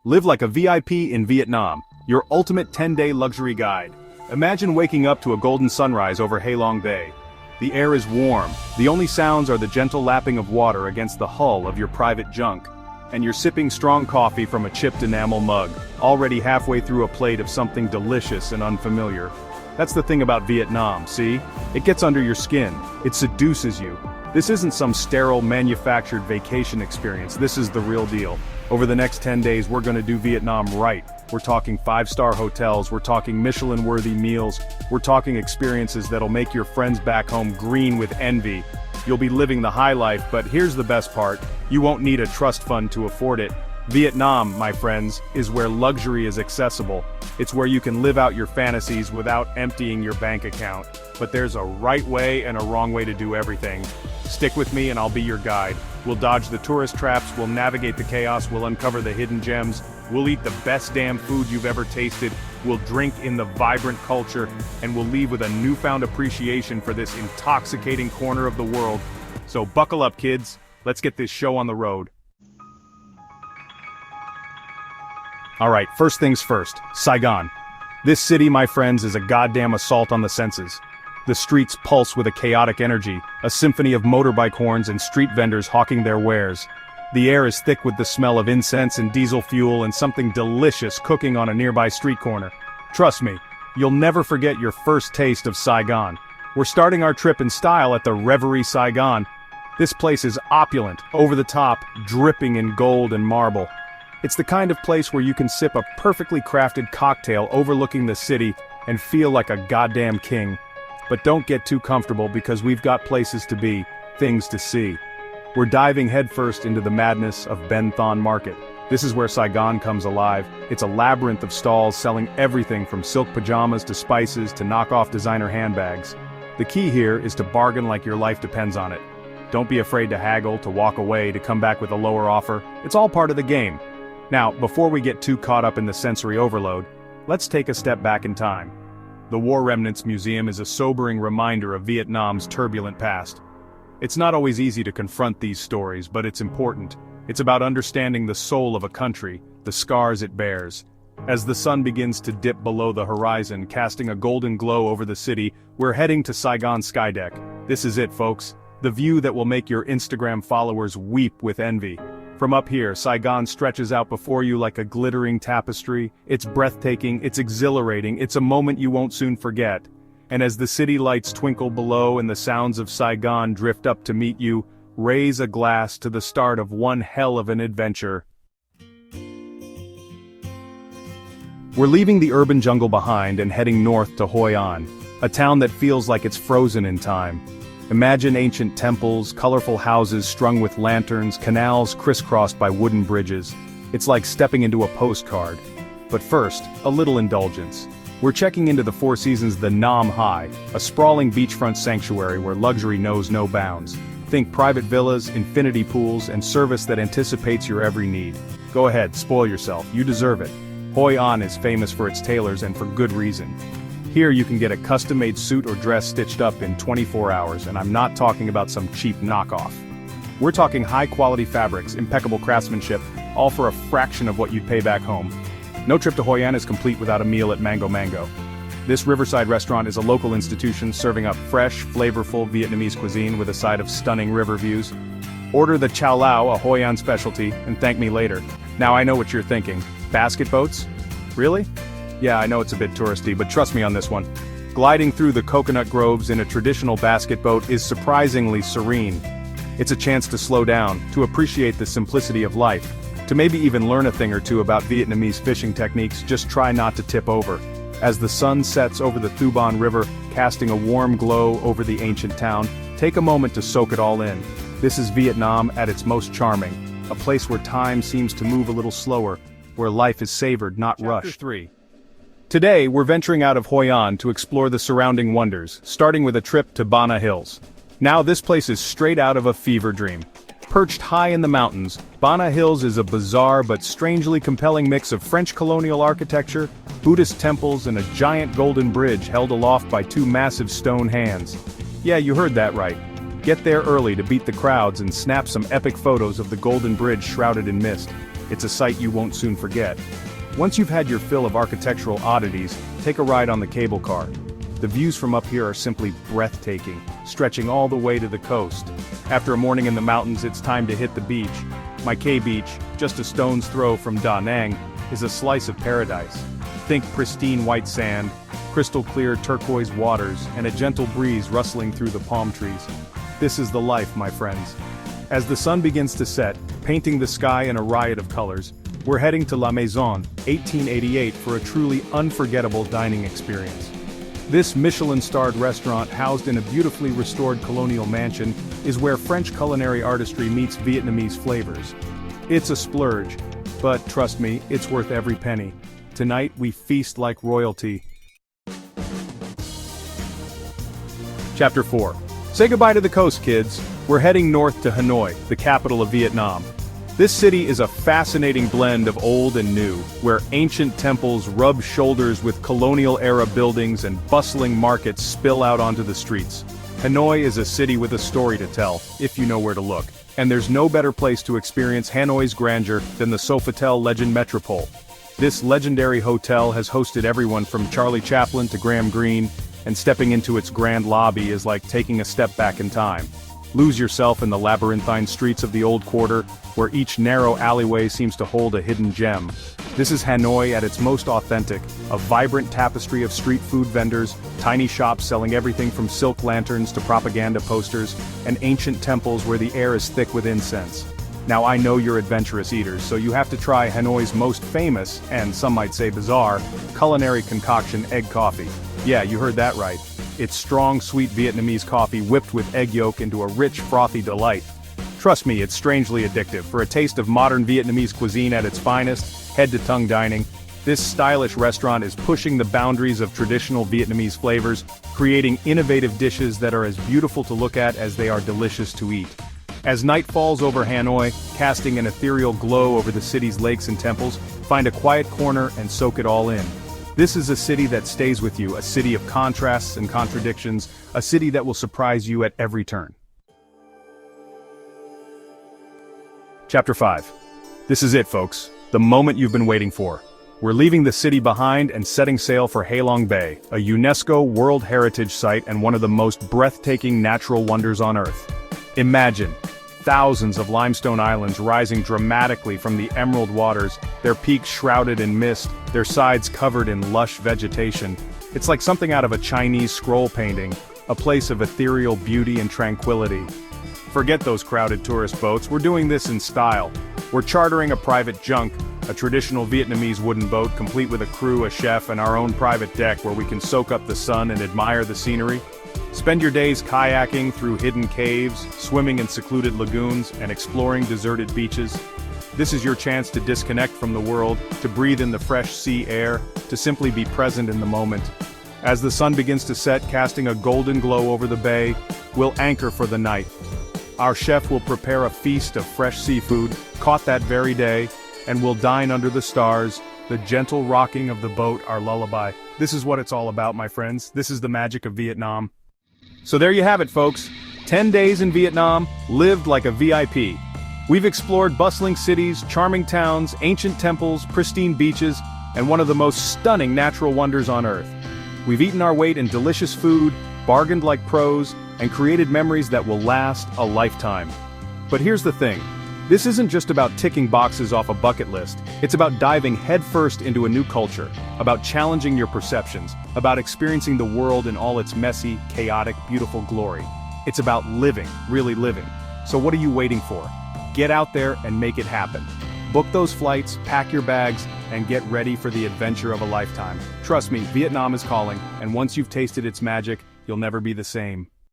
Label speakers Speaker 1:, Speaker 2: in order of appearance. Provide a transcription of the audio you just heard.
Speaker 1: Live like a VIP in Vietnam, your ultimate 10-day luxury guide. Imagine waking up to a golden sunrise over Halong Bay. The air is warm, the only sounds are the gentle lapping of water against the hull of your private junk. And you're sipping strong coffee from a chipped enamel mug, already halfway through a plate of something delicious and unfamiliar. That's the thing about Vietnam, see? It gets under your skin, it seduces you. This isn't some sterile manufactured vacation experience, this is the real deal. Over the next 10 days we're gonna do Vietnam right. We're talking 5-star hotels, we're talking Michelin-worthy meals, we're talking experiences that'll make your friends back home green with envy. You'll be living the high life, but here's the best part, you won't need a trust fund to afford it. Vietnam, my friends, is where luxury is accessible. It's where you can live out your fantasies without emptying your bank account. But there's a right way and a wrong way to do everything. Stick with me and I'll be your guide. We'll dodge the tourist traps, we'll navigate the chaos, we'll uncover the hidden gems, we'll eat the best damn food you've ever tasted, we'll drink in the vibrant culture, and we'll leave with a newfound appreciation for this intoxicating corner of the world. So buckle up, kids. Let's get this show on the road. Alright, first things first, Saigon. This city, my friends, is a goddamn assault on the senses. The streets pulse with a chaotic energy, a symphony of motorbike horns and street vendors hawking their wares. The air is thick with the smell of incense and diesel fuel and something delicious cooking on a nearby street corner. Trust me, you'll never forget your first taste of Saigon. We're starting our trip in style at the Reverie Saigon. This place is opulent, over the top, dripping in gold and marble. It's the kind of place where you can sip a perfectly crafted cocktail overlooking the city and feel like a goddamn king. But don't get too comfortable because we've got places to be, things to see. We're diving headfirst into the madness of Ben Thon Market. This is where Saigon comes alive. It's a labyrinth of stalls selling everything from silk pajamas to spices to knockoff designer handbags. The key here is to bargain like your life depends on it. Don't be afraid to haggle, to walk away, to come back with a lower offer. It's all part of the game. Now, before we get too caught up in the sensory overload, let's take a step back in time. The War Remnants Museum is a sobering reminder of Vietnam's turbulent past. It's not always easy to confront these stories, but it's important. It's about understanding the soul of a country, the scars it bears. As the sun begins to dip below the horizon, casting a golden glow over the city, we're heading to Saigon Skydeck. This is it, folks. The view that will make your Instagram followers weep with envy. From up here, Saigon stretches out before you like a glittering tapestry. It's breathtaking, it's exhilarating, it's a moment you won't soon forget. And as the city lights twinkle below and the sounds of Saigon drift up to meet you, raise a glass to the start of one hell of an adventure. We're leaving the urban jungle behind and heading north to Hoi An, a town that feels like it's frozen in time. Imagine ancient temples, colorful houses strung with lanterns, canals crisscrossed by wooden bridges. It's like stepping into a postcard. But first, a little indulgence. We're checking into the Four Seasons the Nam Hai, a sprawling beachfront sanctuary where luxury knows no bounds. Think private villas, infinity pools, and service that anticipates your every need. Go ahead, spoil yourself, you deserve it. Hoi An is famous for its tailors and for good reason. Here you can get a custom-made suit or dress stitched up in 24 hours, and I'm not talking about some cheap knockoff. We're talking high-quality fabrics, impeccable craftsmanship, all for a fraction of what you'd pay back home. No trip to Hoi An is complete without a meal at Mango Mango. This riverside restaurant is a local institution serving up fresh, flavorful Vietnamese cuisine with a side of stunning river views. Order the Chow Lao, a Hoi An specialty, and thank me later. Now I know what you're thinking. Basket boats? Really? Yeah, I know it's a bit touristy, but trust me on this one. Gliding through the coconut groves in a traditional basket boat is surprisingly serene. It's a chance to slow down, to appreciate the simplicity of life, to maybe even learn a thing or two about Vietnamese fishing techniques. Just try not to tip over. As the sun sets over the Thu Bon River, casting a warm glow over the ancient town, take a moment to soak it all in. This is Vietnam at its most charming, a place where time seems to move a little slower, where life is savored, not rushed. Chapter 3. Today, we're venturing out of Hoi An to explore the surrounding wonders, starting with a trip to Bana Hills. Now this place is straight out of a fever dream. Perched high in the mountains, Bana Hills is a bizarre but strangely compelling mix of French colonial architecture, Buddhist temples, and a giant golden bridge held aloft by two massive stone hands. Yeah, you heard that right. Get there early to beat the crowds and snap some epic photos of the golden bridge shrouded in mist. It's a sight you won't soon forget. Once you've had your fill of architectural oddities, take a ride on the cable car. The views from up here are simply breathtaking, stretching all the way to the coast. After a morning in the mountains, it's time to hit the beach. My K-Beach, just a stone's throw from Da Nang, is a slice of paradise. Think pristine white sand, crystal clear turquoise waters, and a gentle breeze rustling through the palm trees. This is the life, my friends. As the sun begins to set, painting the sky in a riot of colors, we're heading to La Maison, 1888 for a truly unforgettable dining experience. This Michelin-starred restaurant, housed in a beautifully restored colonial mansion, is where French culinary artistry meets Vietnamese flavors. It's a splurge, but trust me, it's worth every penny. Tonight we feast like royalty. Chapter 4. Say goodbye to the coast, kids. We're heading north to Hanoi, the capital of Vietnam. This city is a fascinating blend of old and new, where ancient temples rub shoulders with colonial-era buildings and bustling markets spill out onto the streets. Hanoi is a city with a story to tell, if you know where to look. And there's no better place to experience Hanoi's grandeur than the Sofitel Legend Metropole. This legendary hotel has hosted everyone from Charlie Chaplin to Graham Greene, and stepping into its grand lobby is like taking a step back in time. Lose yourself in the labyrinthine streets of the old quarter, where each narrow alleyway seems to hold a hidden gem. This is Hanoi at its most authentic, a vibrant tapestry of street food vendors, tiny shops selling everything from silk lanterns to propaganda posters, and ancient temples where the air is thick with incense. Now I know you're adventurous eaters, so you have to try Hanoi's most famous, and some might say bizarre, culinary concoction, egg coffee. Yeah, you heard that right. It's strong, sweet Vietnamese coffee whipped with egg yolk into a rich, frothy delight. Trust me, it's strangely addictive. For a taste of modern Vietnamese cuisine at its finest, head-to-tongue dining, this stylish restaurant is pushing the boundaries of traditional Vietnamese flavors, creating innovative dishes that are as beautiful to look at as they are delicious to eat. As night falls over Hanoi, casting an ethereal glow over the city's lakes and temples, find a quiet corner and soak it all in. This is a city that stays with you, a city of contrasts and contradictions, a city that will surprise you at every turn. Chapter 5. This is it, folks. The moment you've been waiting for. We're leaving the city behind and setting sail for Halong Bay, a UNESCO World Heritage Site and one of the most breathtaking natural wonders on Earth. Imagine thousands of limestone islands rising dramatically from the emerald waters, their peaks shrouded in mist, their sides covered in lush vegetation. It's like something out of a Chinese scroll painting, a place of ethereal beauty and tranquility. Forget those crowded tourist boats, we're doing this in style. We're chartering a private junk, a traditional Vietnamese wooden boat complete with a crew, a chef, and our own private deck where we can soak up the sun and admire the scenery. Spend your days kayaking through hidden caves, swimming in secluded lagoons, and exploring deserted beaches. This is your chance to disconnect from the world, to breathe in the fresh sea air, to simply be present in the moment. As the sun begins to set, casting a golden glow over the bay, we'll anchor for the night. Our chef will prepare a feast of fresh seafood, caught that very day, and we'll dine under the stars, the gentle rocking of the boat, our lullaby. This is what it's all about, my friends. This is the magic of Vietnam. So there you have it, folks. 10 days in Vietnam, lived like a VIP. We've explored bustling cities, charming towns, ancient temples, pristine beaches, and one of the most stunning natural wonders on Earth. We've eaten our weight in delicious food, bargained like pros, and created memories that will last a lifetime. But here's the thing. This isn't just about ticking boxes off a bucket list. It's about diving headfirst into a new culture, about challenging your perceptions, about experiencing the world in all its messy, chaotic, beautiful glory. It's about living, really living. So what are you waiting for? Get out there and make it happen. Book those flights, pack your bags, and get ready for the adventure of a lifetime. Trust me, Vietnam is calling, and once you've tasted its magic, you'll never be the same.